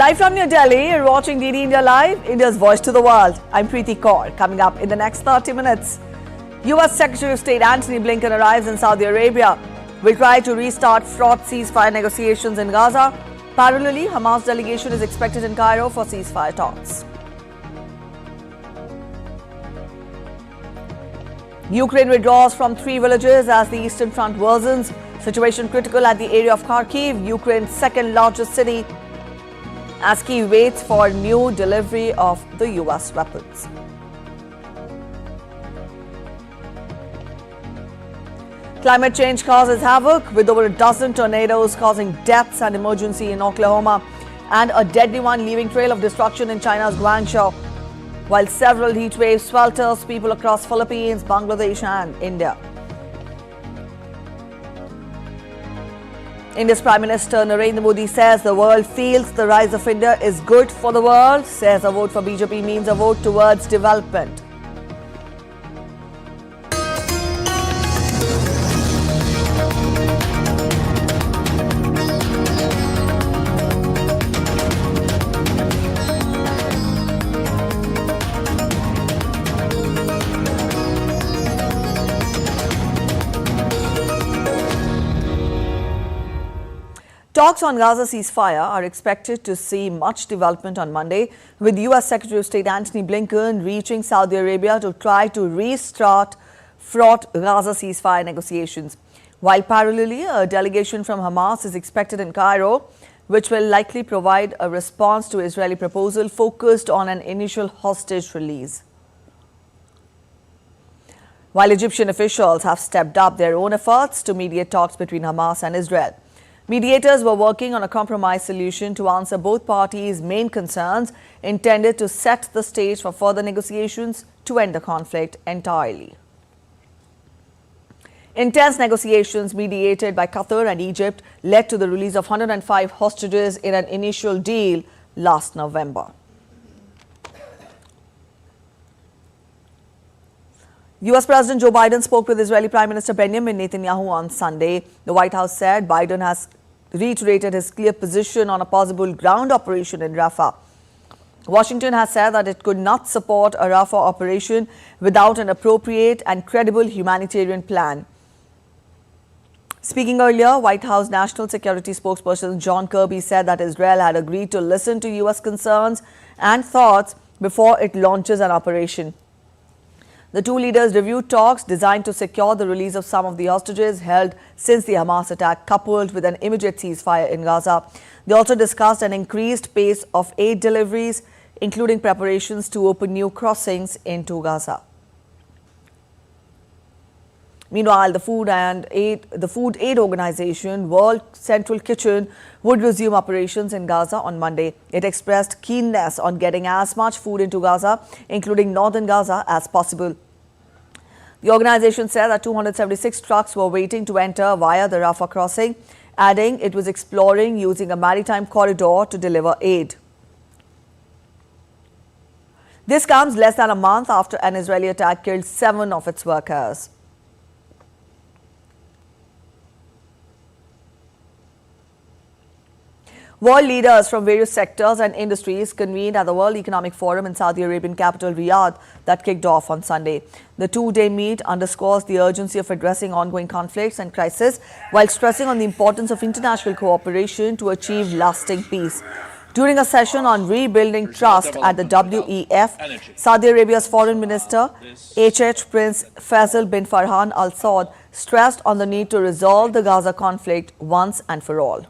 Live from New Delhi, you're watching DD India Live, India's voice to the world. I'm Preeti Kaur. Coming up in the next 30 minutes, US Secretary of State Antony Blinken arrives in Saudi Arabia. Will try to restart fraught ceasefire negotiations in Gaza. Parallelly, Hamas delegation is expected in Cairo for ceasefire talks. Ukraine withdraws from 3 villages as the Eastern Front worsens. Situation critical at the area of Kharkiv, Ukraine's second largest city, as Kyiv waits for new delivery of the US weapons. Climate change causes havoc, with over a dozen tornadoes causing deaths and emergency in Oklahoma, and a deadly one leaving trail of destruction in China's Guangzhou, while several heat waves swelters people across Philippines, Bangladesh and India. India's Prime Minister Narendra Modi says the world feels the rise of India is good for the world, says a vote for BJP means a vote towards development. Talks on Gaza ceasefire are expected to see much development on Monday, with US Secretary of State Antony Blinken reaching Saudi Arabia to try to restart fraught Gaza ceasefire negotiations. While parallelly, a delegation from Hamas is expected in Cairo, which will likely provide a response to Israeli proposal focused on an initial hostage release. While Egyptian officials have stepped up their own efforts to mediate talks between Hamas and Israel. Mediators were working on a compromise solution to answer both parties' main concerns, intended to set the stage for further negotiations to end the conflict entirely. Intense negotiations mediated by Qatar and Egypt led to the release of 105 hostages in an initial deal last November. US President Joe Biden spoke with Israeli Prime Minister Benjamin Netanyahu on Sunday. The White House said Biden has reiterated his clear position on a possible ground operation in Rafah. Washington has said that it could not support a Rafah operation without an appropriate and credible humanitarian plan. Speaking earlier, White House National Security spokesperson John Kirby said that Israel had agreed to listen to US concerns and thoughts before it launches an operation. The two leaders reviewed talks designed to secure the release of some of the hostages held since the Hamas attack, coupled with an immediate ceasefire in Gaza. They also discussed an increased pace of aid deliveries, including preparations to open new crossings into Gaza. Meanwhile, the Food Aid Organization World Central Kitchen would resume operations in Gaza on Monday. It expressed keenness on getting as much food into Gaza, including northern Gaza, as possible. The organization said that 276 trucks were waiting to enter via the Rafah crossing, adding it was exploring using a maritime corridor to deliver aid. This comes less than a month after an Israeli attack killed 7 of its workers. World leaders from various sectors and industries convened at the World Economic Forum in Saudi Arabian capital Riyadh that kicked off on Sunday. The two-day meet underscores the urgency of addressing ongoing conflicts and crises while stressing on the importance of international cooperation to achieve lasting peace. During a session on rebuilding trust at the WEF, Saudi Arabia's Foreign Minister HH Prince Faisal bin Farhan Al Saud stressed on the need to resolve the Gaza conflict once and for all.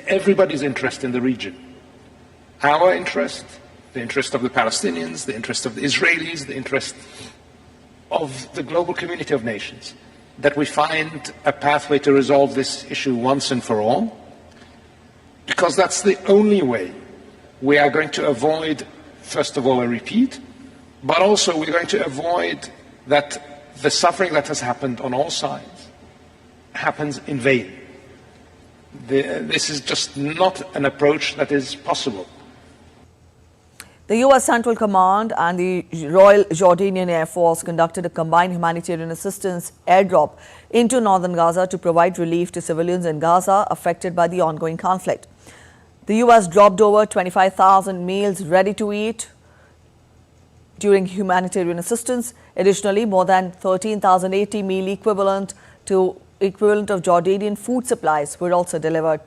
Everybody's interest in the region. Our interest, the interest of the Palestinians, the interest of the Israelis, the interest of the global community of nations, that we find a pathway to resolve this issue once and for all, because that's the only way we are going to avoid, first of all, a repeat, but also we're going to avoid that the suffering that has happened on all sides happens in vain. This is just not an approach that is possible. The U.S. Central Command and the Royal Jordanian Air Force conducted a combined humanitarian assistance airdrop into northern Gaza to provide relief to civilians in Gaza affected by the ongoing conflict. The U.S. dropped over 25,000 meals ready to eat during humanitarian assistance. Additionally, more than 13,080 meal equivalent of Jordanian food supplies were also delivered.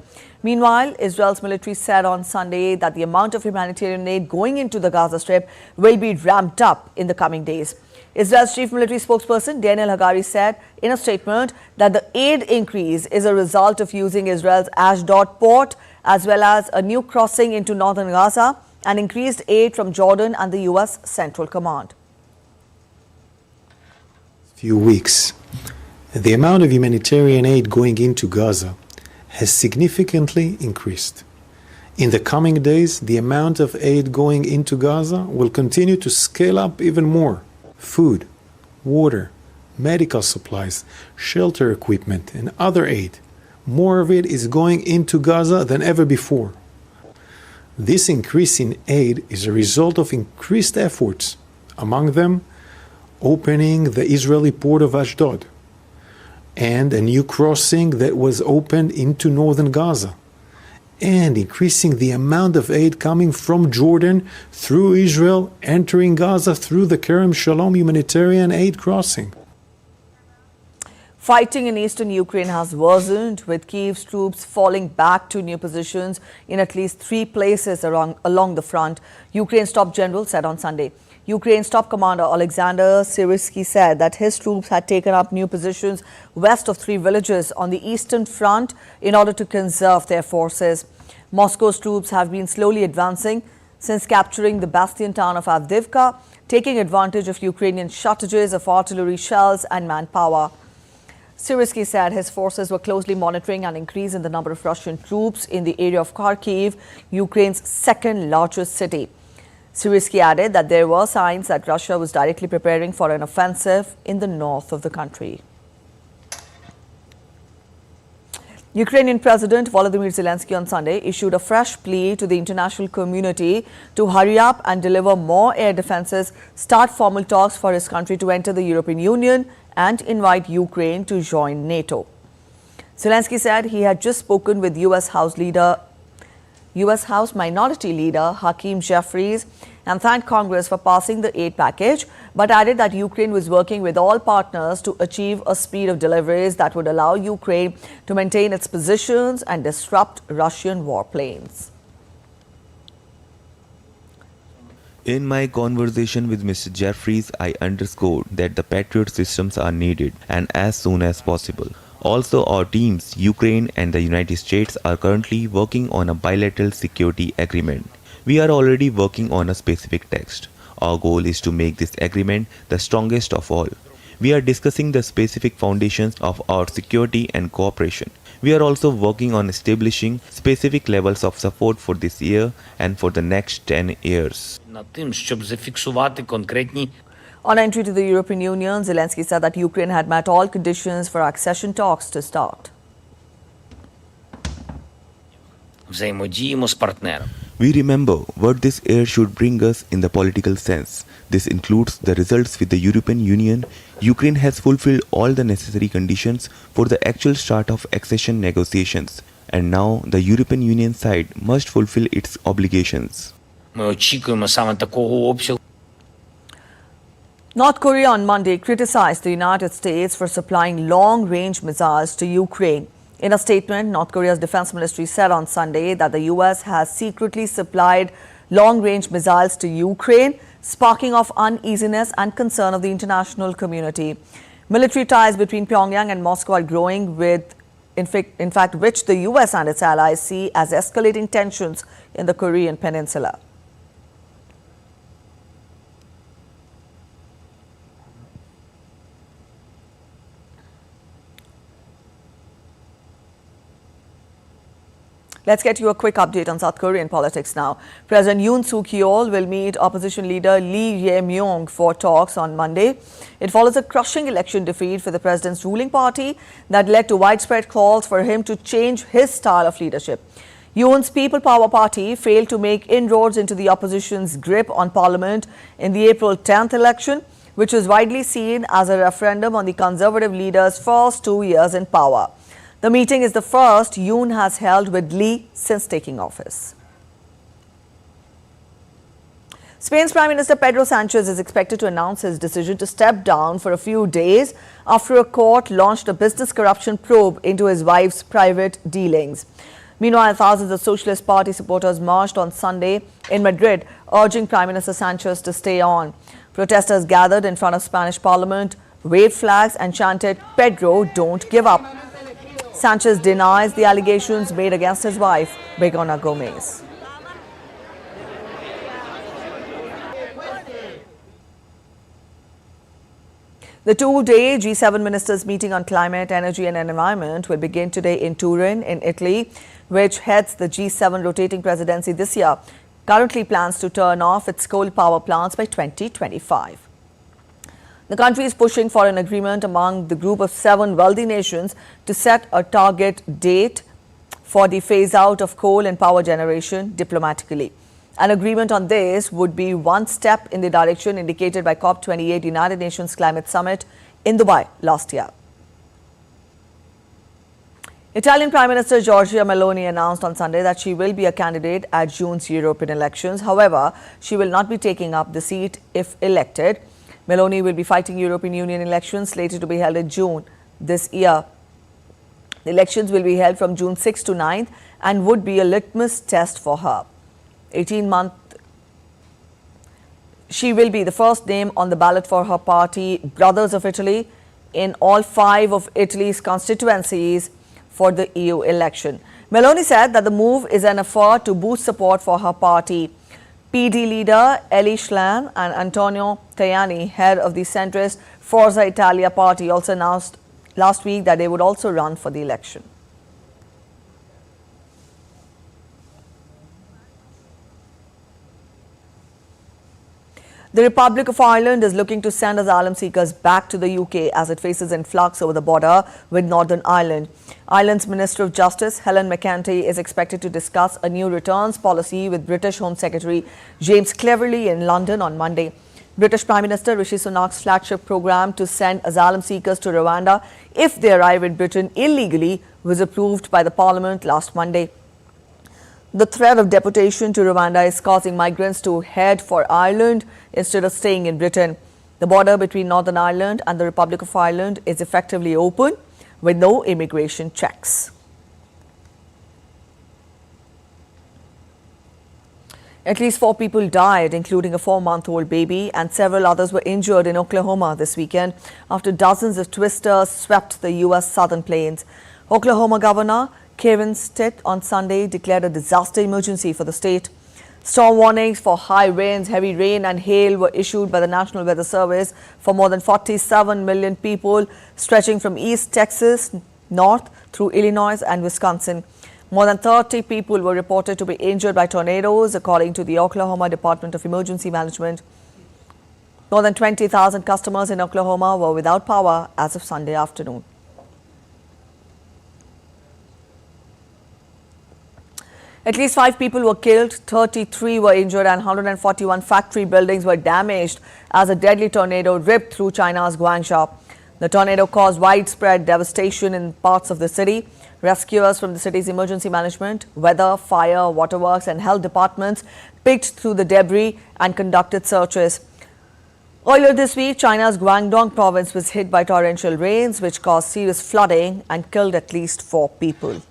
Meanwhile, Israel's military said on Sunday that the amount of humanitarian aid going into the Gaza Strip will be ramped up in the coming days. Israel's chief military spokesperson Daniel Hagari said in a statement that the aid increase is a result of using Israel's Ashdod port as well as a new crossing into northern Gaza and increased aid from Jordan and the U.S. Central Command. Few weeks, the amount of humanitarian aid going into Gaza has significantly increased. In the coming days, the amount of aid going into Gaza will continue to scale up even more. Food, water, medical supplies, shelter equipment, and other aid. More of it is going into Gaza than ever before. This increase in aid is a result of increased efforts, among them opening the Israeli port of Ashdod and a new crossing that was opened into northern Gaza, and increasing the amount of aid coming from Jordan through Israel, entering Gaza through the Kerem Shalom humanitarian aid crossing. Fighting in eastern Ukraine has worsened, with Kyiv's troops falling back to new positions in at least 3 places along the front, Ukraine's top general said on Sunday. Ukraine's top commander Alexander Syrsky said that his troops had taken up new positions west of 3 villages on the eastern front in order to conserve their forces. Moscow's troops have been slowly advancing since capturing the bastion town of Avdiivka, taking advantage of Ukrainian shortages of artillery shells and manpower. Syrsky said his forces were closely monitoring an increase in the number of Russian troops in the area of Kharkiv, Ukraine's second largest city. Syrsky added that there were signs that Russia was directly preparing for an offensive in the north of the country. Ukrainian President Volodymyr Zelensky on Sunday issued a fresh plea to the international community to hurry up and deliver more air defenses, start formal talks for his country to enter the European Union, and invite Ukraine to join NATO. Zelensky said he had just spoken with U.S. House Minority Leader Hakeem Jeffries and thanked Congress for passing the aid package, but added that Ukraine was working with all partners to achieve a speed of deliveries that would allow Ukraine to maintain its positions and disrupt Russian warplanes. In my conversation with Mr. Jeffries, I underscored that the Patriot systems are needed and as soon as possible. Also, our teams, Ukraine and the United States, are currently working on a bilateral security agreement. We are already working on a specific text. Our goal is to make this agreement the strongest of all. We are discussing the specific foundations of our security and cooperation. We are also working on establishing specific levels of support for this year and for the next 10 years. On entry to the European Union, Zelensky said that Ukraine had met all conditions for accession talks to start. We remember what this year should bring us in the political sense. This includes the results with the European Union. Ukraine has fulfilled all the necessary conditions for the actual start of accession negotiations, and now the European Union side must fulfill its obligations. North Korea on Monday criticized the United States for supplying long-range missiles to Ukraine. In a statement, North Korea's defense ministry said on Sunday that the U.S. has secretly supplied long-range missiles to Ukraine, sparking off uneasiness and concern of the international community. Military ties between Pyongyang and Moscow are growing, in fact, which the U.S. and its allies see as escalating tensions in the Korean peninsula. Let's get you a quick update on South Korean politics now. President Yoon Suk-yeol will meet opposition leader Lee Jae-myung for talks on Monday. It follows a crushing election defeat for the president's ruling party that led to widespread calls for him to change his style of leadership. Yoon's People Power Party failed to make inroads into the opposition's grip on Parliament in the April 10th election, which was widely seen as a referendum on the Conservative leader's first 2 years in power. The meeting is the first Yoon has held with Lee since taking office. Spain's Prime Minister Pedro Sanchez is expected to announce his decision to step down for a few days after a court launched a business corruption probe into his wife's private dealings. Meanwhile, thousands of Socialist Party supporters marched on Sunday in Madrid, urging Prime Minister Sanchez to stay on. Protesters gathered in front of Spanish Parliament, waved flags and chanted, "Pedro, don't give up." Sanchez denies the allegations made against his wife, Begoña Gómez. The two-day G7 ministers meeting on climate, energy and environment will begin today in Turin, in Italy, which heads the G7 rotating presidency this year. Currently plans to turn off its coal power plants by 2025. The country is pushing for an agreement among the group of 7 wealthy nations to set a target date for the phase-out of coal and power generation diplomatically. An agreement on this would be one step in the direction indicated by COP28 United Nations Climate Summit in Dubai last year. Italian Prime Minister Giorgia Meloni announced on Sunday that she will be a candidate at June's European elections. However, she will not be taking up the seat if elected. Meloni will be fighting European Union elections slated to be held in June this year. The elections will be held from June 6 to 9th and would be a litmus test for her. She will be the first name on the ballot for her party, Brothers of Italy, in all 5 of Italy's constituencies for the EU election. Meloni said that the move is an effort to boost support for her party. PD leader Eli Schlein and Antonio Tajani, head of the centrist Forza Italia party, also announced last week that they would also run for the election. The Republic of Ireland is looking to send asylum seekers back to the UK as it faces influx over the border with Northern Ireland. Ireland's Minister of Justice, Helen McEntee, is expected to discuss a new returns policy with British Home Secretary James Cleverly in London on Monday. British Prime Minister Rishi Sunak's flagship programme to send asylum seekers to Rwanda if they arrive in Britain illegally was approved by the Parliament last Monday. The threat of deportation to Rwanda is causing migrants to head for Ireland instead of staying in Britain. The border between Northern Ireland and the Republic of Ireland is effectively open with no immigration checks. At least 4 people died, including a 4-month-old baby, and several others were injured in Oklahoma this weekend after dozens of twisters swept the U.S. southern plains. Oklahoma Governor Kevin Stitt on Sunday declared a disaster emergency for the state. Storm warnings for high winds, heavy rain and hail were issued by the National Weather Service for more than 47 million people, stretching from East Texas north through Illinois and Wisconsin. More than 30 people were reported to be injured by tornadoes, according to the Oklahoma Department of Emergency Management. More than 20,000 customers in Oklahoma were without power as of Sunday afternoon. At least 5 people were killed, 33 were injured and 141 factory buildings were damaged as a deadly tornado ripped through China's Guangzhou. The tornado caused widespread devastation in parts of the city. Rescuers from the city's emergency management, weather, fire, waterworks and health departments picked through the debris and conducted searches. Earlier this week, China's Guangdong province was hit by torrential rains which caused serious flooding and killed at least 4 people.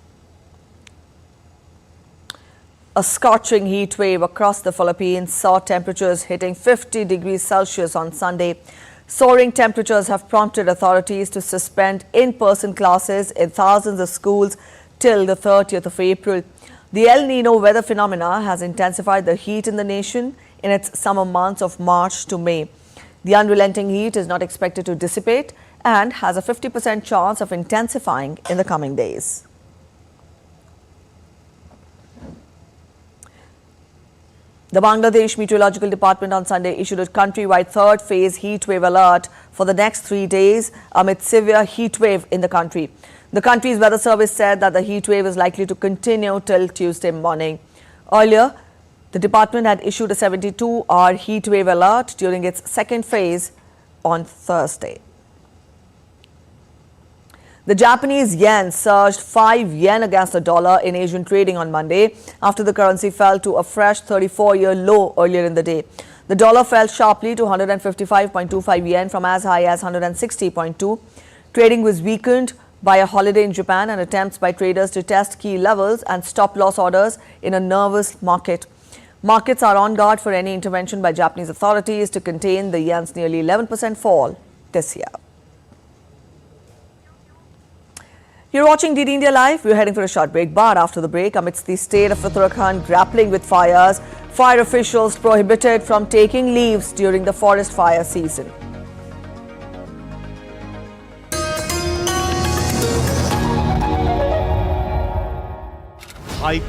A scorching heat wave across the Philippines saw temperatures hitting 50 degrees Celsius on Sunday. Soaring temperatures have prompted authorities to suspend in-person classes in thousands of schools till the 30th of April. The El Nino weather phenomena has intensified the heat in the nation in its summer months of March to May. The unrelenting heat is not expected to dissipate and has a 50% chance of intensifying in the coming days. The Bangladesh Meteorological Department on Sunday issued a countrywide third phase heat wave alert for the next 3 days amid severe heat wave in the country. The country's weather service said that the heat wave is likely to continue till Tuesday morning. Earlier, the department had issued a 72-hour heat wave alert during its second phase on Thursday. The Japanese yen surged 5 yen against the dollar in Asian trading on Monday after the currency fell to a fresh 34-year low earlier in the day. The dollar fell sharply to 155.25 yen from as high as 160.2. Trading was weakened by a holiday in Japan and attempts by traders to test key levels and stop loss orders in a nervous market. Markets are on guard for any intervention by Japanese authorities to contain the yen's nearly 11% fall this year. You're watching DD India Live. We're heading for a short break, but after the break, amidst the state of Uttarakhand grappling with fires, fire officials prohibited from taking leaves during the forest fire season. Hype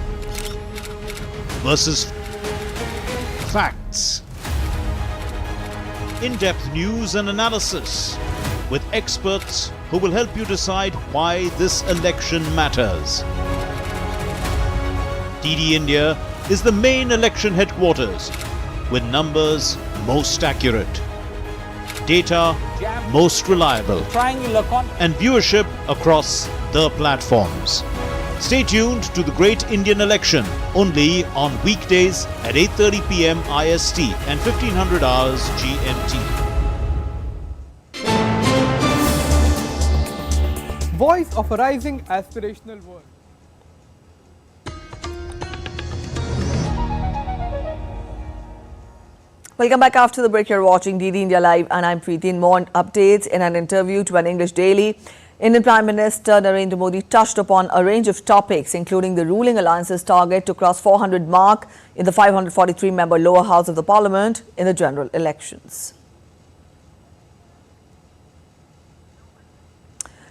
versus facts. In-depth news and analysis with experts who will help you decide why this election matters. DD India is the main election headquarters with numbers most accurate, data most reliable, and viewership across the platforms. Stay tuned to the Great Indian Election only on weekdays at 8:30 p.m. IST and 1500 hours GMT. Voice of a rising aspirational world. Welcome back after the break. You're watching DD India Live and I'm Preeti. In more updates, in an interview to an English daily, Indian Prime Minister Narendra Modi touched upon a range of topics, including the ruling alliance's target to cross 400 mark in the 543-member lower house of the parliament in the general elections.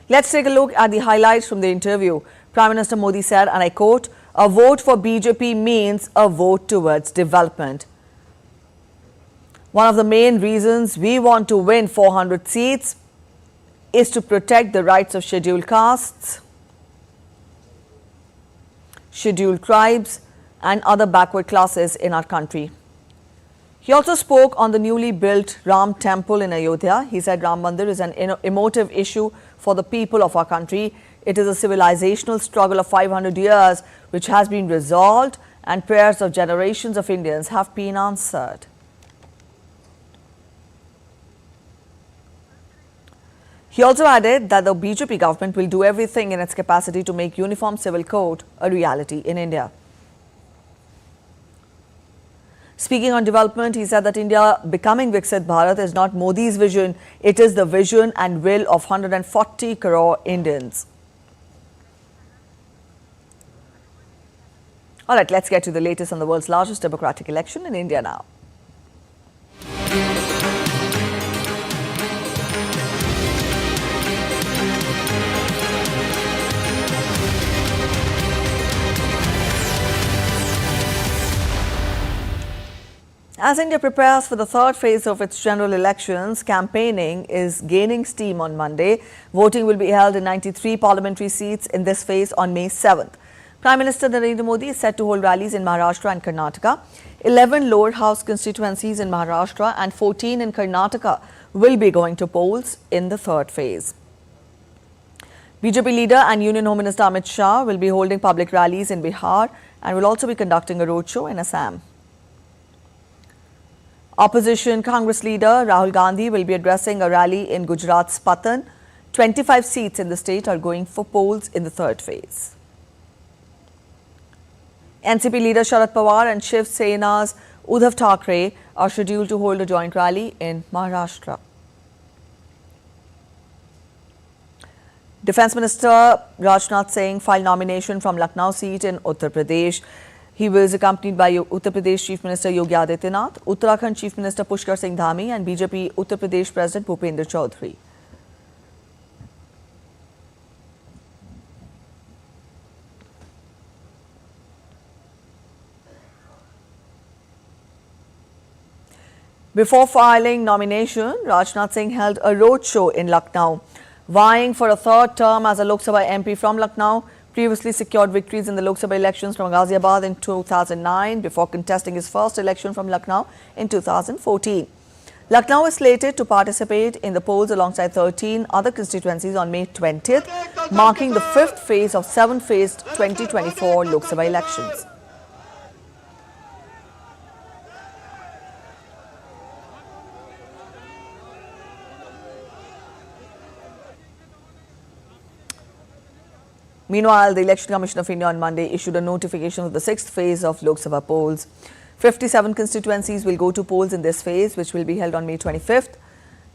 Let's take a look at the highlights from the interview. Prime Minister Modi said, and I quote, "A vote for BJP means a vote towards development. One of the main reasons we want to win 400 seats is to protect the rights of scheduled castes, scheduled tribes and other backward classes in our country." He also spoke on the newly built Ram Temple in Ayodhya. He said Ram Mandir is an emotive issue for the people of our country. It is a civilizational struggle of 500 years which has been resolved and prayers of generations of Indians have been answered. He also added that the BJP government will do everything in its capacity to make uniform civil code a reality in India. Speaking on development, he said that India becoming Viksit Bharat is not Modi's vision, it is the vision and will of 140 crore Indians. All right, let's get to the latest on the world's largest democratic election in India now. As India prepares for the third phase of its general elections, campaigning is gaining steam on Monday. Voting will be held in 93 parliamentary seats in this phase on May 7th. Prime Minister Narendra Modi is set to hold rallies in Maharashtra and Karnataka. 11 lower house constituencies in Maharashtra and 14 in Karnataka will be going to polls in the third phase. BJP leader and Union Home Minister Amit Shah will be holding public rallies in Bihar and will also be conducting a roadshow in Assam. Opposition Congress leader Rahul Gandhi will be addressing a rally in Gujarat's Patan. 25 seats in the state are going for polls in the third phase. NCP leader Sharad Pawar and Shiv Sena's Uddhav Thackeray are scheduled to hold a joint rally in Maharashtra. Defence Minister Rajnath Singh filed nomination from Lucknow seat in Uttar Pradesh. He was accompanied by Uttar Pradesh Chief Minister Yogi Adityanath, Uttarakhand Chief Minister Pushkar Singh Dhami and BJP Uttar Pradesh President Bhupendra Chaudhary. Before filing nomination, Rajnath Singh held a roadshow in Lucknow. Vying for a third term as a Lok Sabha MP from Lucknow, previously secured victories in the Lok Sabha elections from Ghaziabad in 2009 before contesting his first election from Lucknow in 2014. Lucknow is slated to participate in the polls alongside 13 other constituencies on May 20th, marking the fifth phase of seven-phased 2024 Lok Sabha elections. Meanwhile, the Election Commission of India on Monday issued a notification of the sixth phase of Lok Sabha polls. 57 constituencies will go to polls in this phase, which will be held on May 25th.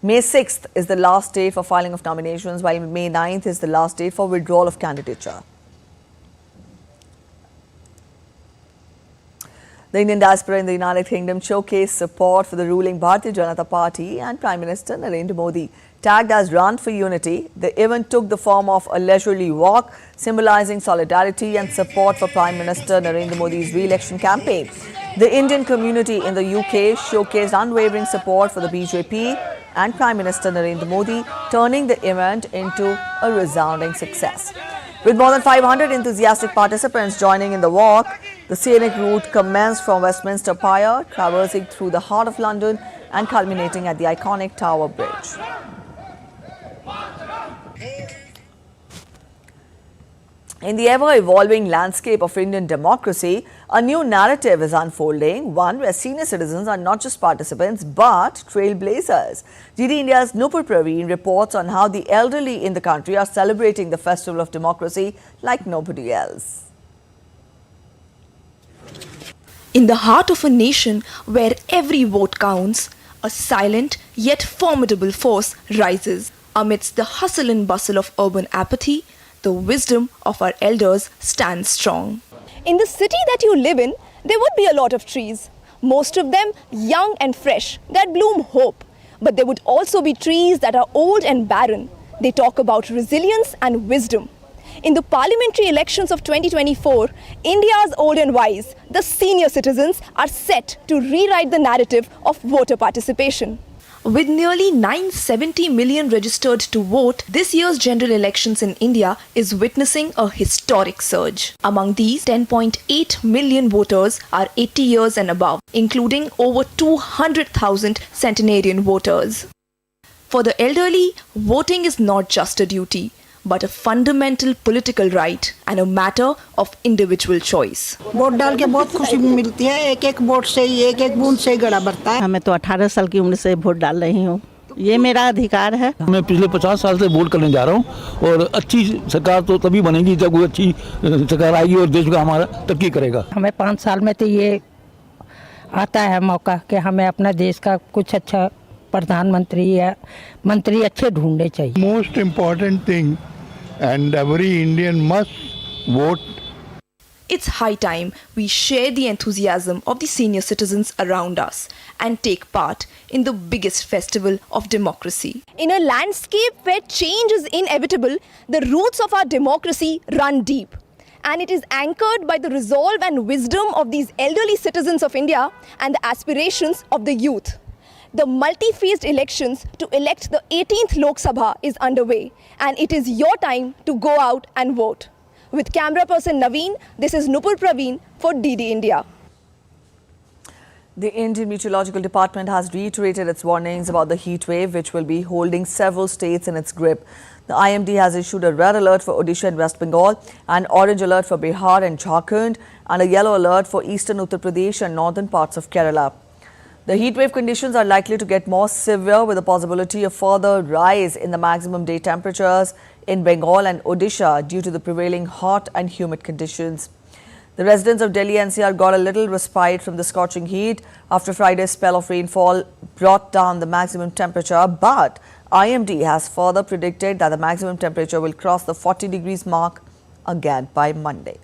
May 6th is the last date for filing of nominations, while May 9th is the last date for withdrawal of candidature. The Indian diaspora in the United Kingdom showcased support for the ruling Bharatiya Janata Party and Prime Minister Narendra Modi. Tagged as Run for Unity, the event took the form of a leisurely walk, symbolizing solidarity and support for Prime Minister Narendra Modi's re-election campaign. The Indian community in the UK showcased unwavering support for the BJP and Prime Minister Narendra Modi, turning the event into a resounding success. With more than 500 enthusiastic participants joining in the walk, the scenic route commenced from Westminster Pier, traversing through the heart of London and culminating at the iconic Tower Bridge. In the ever-evolving landscape of Indian democracy, a new narrative is unfolding, one where senior citizens are not just participants but trailblazers. GD India's Nupur Praveen reports on how the elderly in the country are celebrating the festival of democracy like nobody else. In the heart of a nation where every vote counts, a silent yet formidable force rises. Amidst the hustle and bustle of urban apathy, the wisdom of our elders stands strong. In the city that you live in, there would be a lot of trees, most of them young and fresh, that bloom hope. But there would also be trees that are old and barren. They talk about resilience and wisdom. In the parliamentary elections of 2024, India's old and wise, the senior citizens, are set to rewrite the narrative of voter participation. With nearly 970 million registered to vote, this year's general elections in India is witnessing a historic surge. Among these, 10.8 million voters are 80 years and above, including over 200,000 centenarian voters. For the elderly, voting is not just a duty, but a fundamental political right and a matter of individual choice. Vote डाल के बहुत खुशी मिलती है, एक-एक vote से ही एक-एक बूंद से ही गड़ा बढ़ता है। मैं तो 18 साल की उम्र से वोट डाल रही हूँ। ये मेरा अधिकार है। मैं पिछले 50 साल से वोट करने जा रहा हूँ और अच्छी सरकार तो तभी बनेगी जब कोई अच्छी सरकार आएगी और देश का हमारा तरक्की करेगा। हमें 5 साल में तो ये आता है मौका कि हमें अपना देश का कुछ अच्छा प्रधानमंत्री या मंत्री अच्छे ढूंढने चाहिए। Most important thing and every Indian must vote. It's high time we share the enthusiasm of the senior citizens around us and take part in the biggest festival of democracy. In a landscape where change is inevitable, the roots of our democracy run deep. And it is anchored by the resolve and wisdom of these elderly citizens of India and the aspirations of the youth. The multi-phased elections to elect the 18th Lok Sabha is underway, and it is your time to go out and vote. With camera person Naveen, this is Nupur Praveen for DD India. The Indian Meteorological Department has reiterated its warnings about the heat wave, which will be holding several states in its grip. The IMD has issued a red alert for Odisha and West Bengal, an orange alert for Bihar and Jharkhand, and a yellow alert for eastern Uttar Pradesh and northern parts of Kerala. The heatwave conditions are likely to get more severe, with a possibility of further rise in the maximum day temperatures in Bengal and Odisha due to the prevailing hot and humid conditions. The residents of Delhi NCR got a little respite from the scorching heat after Friday's spell of rainfall brought down the maximum temperature, but IMD has further predicted that the maximum temperature will cross the 40 degrees mark again by Monday.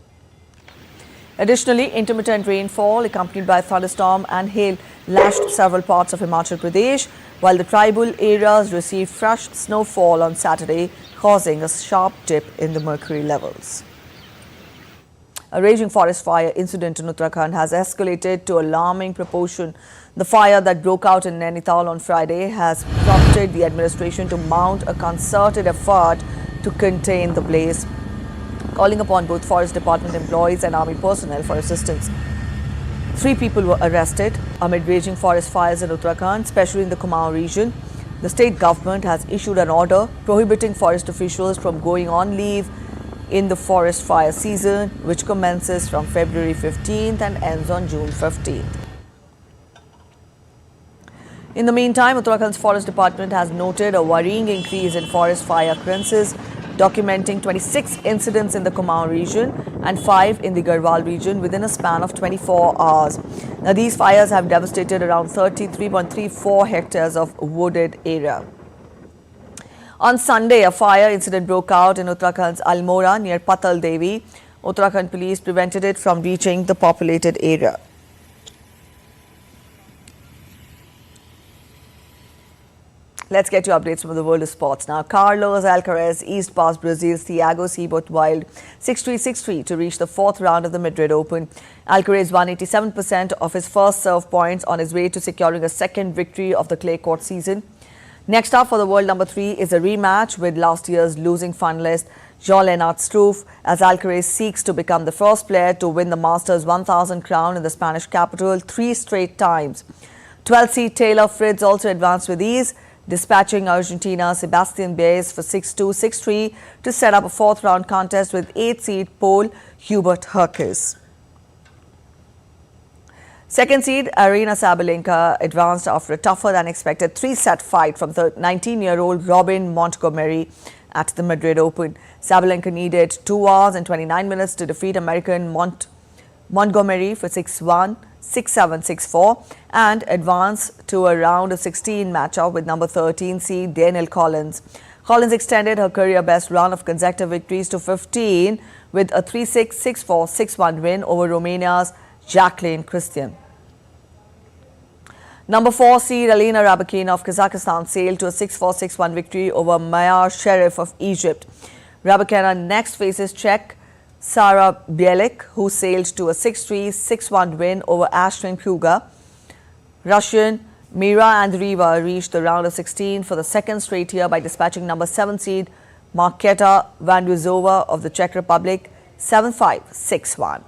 Additionally, intermittent rainfall accompanied by thunderstorm and hail lashed several parts of Himachal Pradesh, while the tribal areas received fresh snowfall on Saturday, causing a sharp dip in the mercury levels. A raging forest fire incident in Uttarakhand has escalated to alarming proportion. The fire that broke out in Nainital on Friday has prompted the administration to mount a concerted effort to contain the blaze, calling upon both Forest Department employees and Army personnel for assistance. 3 people were arrested amid raging forest fires in Uttarakhand, especially in the Kumaon region. The state government has issued an order prohibiting forest officials from going on leave in the forest fire season, which commences from February 15th and ends on June 15th. In the meantime, Uttarakhand's Forest Department has noted a worrying increase in forest fire occurrences, documenting 26 incidents in the Kumaon region and 5 in the Garhwal region within a span of 24 hours. Now, these fires have devastated around 33.34 hectares of wooded area. On Sunday, a fire incident broke out in Uttarakhand's Almora near Patal Devi. Uttarakhand police prevented it from reaching the populated area. Let's get you updates from the world of sports now. Carlos Alcaraz eased past Brazil's Thiago Seyboth Wild 6-3, 6-3 to reach the 4th round of the Madrid Open. Alcaraz won 87% of his first serve points on his way to securing a second victory of the clay court season. Next up for the world number 3 is a rematch with last year's losing finalist Jean-Lennart Struff, as Alcaraz seeks to become the first player to win the Masters 1000 crown in the Spanish capital 3 straight times. 12th seed Taylor Fritz also advanced with ease, dispatching Argentina's Sebastian Baez for 6-2, 6-3 to set up a 4th round contest with 8th seed Pole Hubert Hurkacz. 2nd seed Aryna Sabalenka advanced after a tougher than expected 3-set fight from the 19-year-old Robin Montgomery at the Madrid Open. Sabalenka needed 2 hours and 29 minutes to defeat American Montgomery for 6-1, 6-7, 6-4 and advance to a round of 16 matchup with number 13 seed Danielle Collins. Collins extended her career best run of consecutive victories to 15 with a 3-6, 6-4, 6-1 win over Romania's Jacqueline Christian. Number 4 seed Alina Rybakina of Kazakhstan sailed to a 6-4, 6-1 victory over Mayar Sherif of Egypt. Rybakina next faces Czech Sara Bielik, who sailed to a 6-3, 6-1 win over Ashton Kruger. Russian Mira Andreeva reached the round of 16 for the 2nd straight year by dispatching number 7 seed Marketa Vandruzova of the Czech Republic 7-5, 6-1.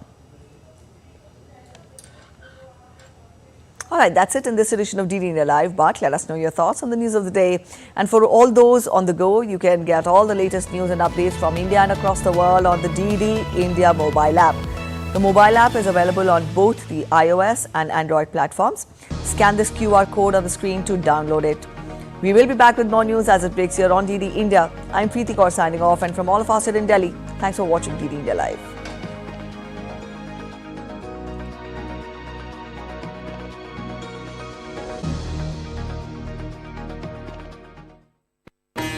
Alright, that's it in this edition of DD India Live, but let us know your thoughts on the news of the day. And for all those on the go, you can get all the latest news and updates from India and across the world on the DD India mobile app. The mobile app is available on both the iOS and Android platforms. Scan this QR code on the screen to download it. We will be back with more news as it breaks here on DD India. I'm Preeti Kaur signing off, and from all of us here in Delhi, thanks for watching DD India Live.